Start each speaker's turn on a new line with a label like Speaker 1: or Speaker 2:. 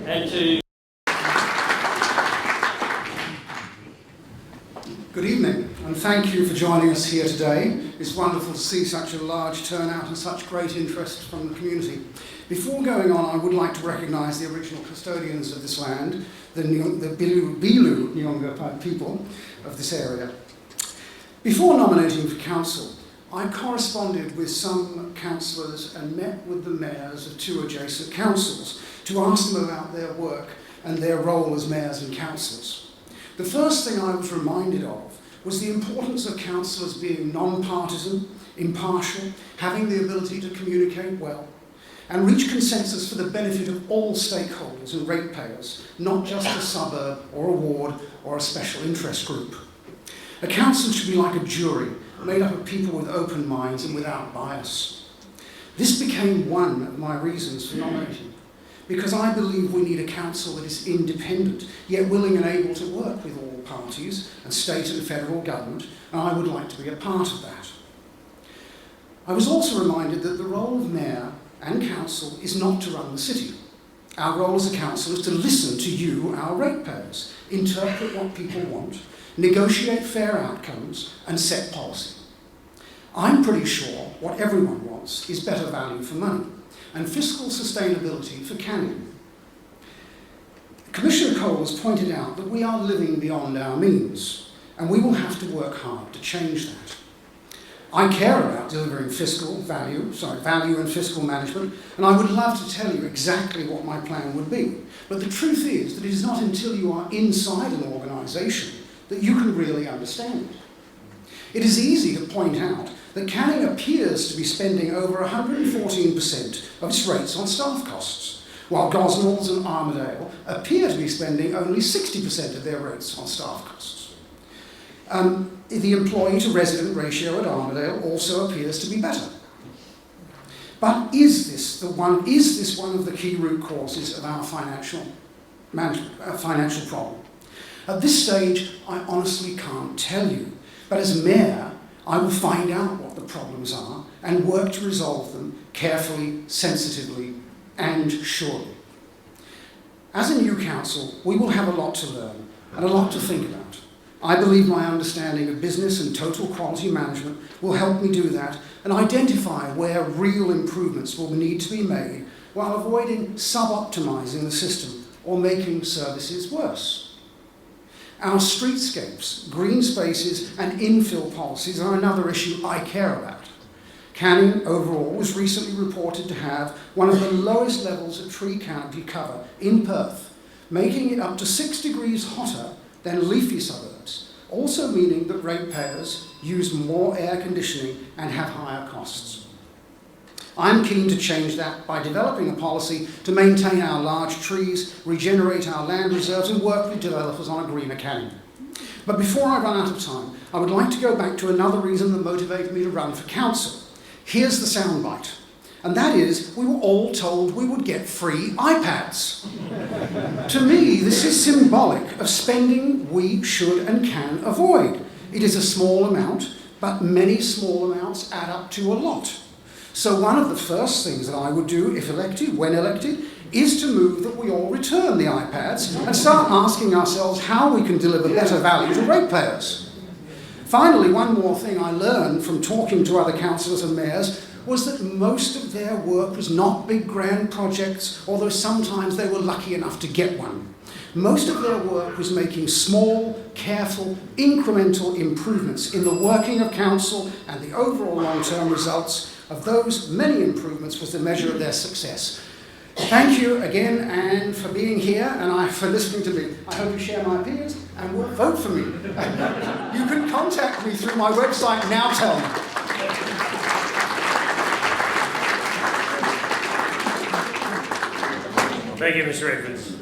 Speaker 1: and to...
Speaker 2: Good evening, and thank you for joining us here today. It's wonderful to see such a large turnout and such great interest from the community. Before going on, I would like to recognise the original custodians of this land, the Bilu Nyonga people of this area. Before nominating for council, I corresponded with some councillors and met with the mayors of two adjacent councils to ask them about their work and their role as mayors and councillors. The first thing I was reminded of was the importance of councillors being non-partisan, impartial, having the ability to communicate well, and reach consensus for the benefit of all stakeholders and ratepayers, not just a suburb or a ward or a special interest group. A council should be like a jury, made up of people with open minds and without bias. This became one of my reasons for nominating, because I believe we need a council that is independent, yet willing and able to work with all parties and state and federal government, and I would like to be a part of that. I was also reminded that the role of mayor and council is not to run the city. Our role as a council is to listen to you, our ratepayers, interpret what people want, negotiate fair outcomes, and set policy. I'm pretty sure what everyone wants is better value for money and fiscal sustainability for Canning. Commissioner Cole has pointed out that we are living beyond our means, and we will have to work hard to change that. I care about delivering value and fiscal management, and I would love to tell you exactly what my plan would be. But the truth is that it is not until you are inside an organisation that you can really understand it. It is easy to point out that Canning appears to be spending over 114% of its rates on staff costs, while Gosnells and Armidale appear to be spending only 60% of their rates on staff costs. The employee-to-resident ratio at Armidale also appears to be better. But is this one of the key root causes of our financial problem? At this stage, I honestly can't tell you, but as mayor, I will find out what the problems are and work to resolve them carefully, sensitively, and surely. As a new council, we will have a lot to learn and a lot to think about. I believe my understanding of business and total quality management will help me do that and identify where real improvements will need to be made while avoiding sub-optimising the system or making services worse. Our streetscapes, green spaces and infill policies are another issue I care about. Canning overall was recently reported to have one of the lowest levels of tree canopy cover in Perth, making it up to 6 degrees hotter than leafy suburbs, also meaning that ratepayers use more air conditioning and have higher costs. I'm keen to change that by developing a policy to maintain our large trees, regenerate our land reserves and work with developers on a greener Canning. But before I run out of time, I would like to go back to another reason that motivated me to run for council. Here's the soundbite, and that is we were all told we would get free iPads. To me, this is symbolic of spending we should and can avoid. It is a small amount, but many small amounts add up to a lot. So one of the first things that I would do if elected, when elected, is to move that we all return the iPads and start asking ourselves how we can deliver better value to ratepayers. Finally, one more thing I learned from talking to other councillors and mayors was that most of their work was not big grand projects, although sometimes they were lucky enough to get one. Most of their work was making small, careful, incremental improvements in the working of council, and the overall long-term results of those many improvements was the measure of their success. Thank you again, and for being here and for listening to me. I hope you share my opinions and will vote for me. You can contact me through my website, Now Tell Me.
Speaker 1: Thank you, Mr. Edwards.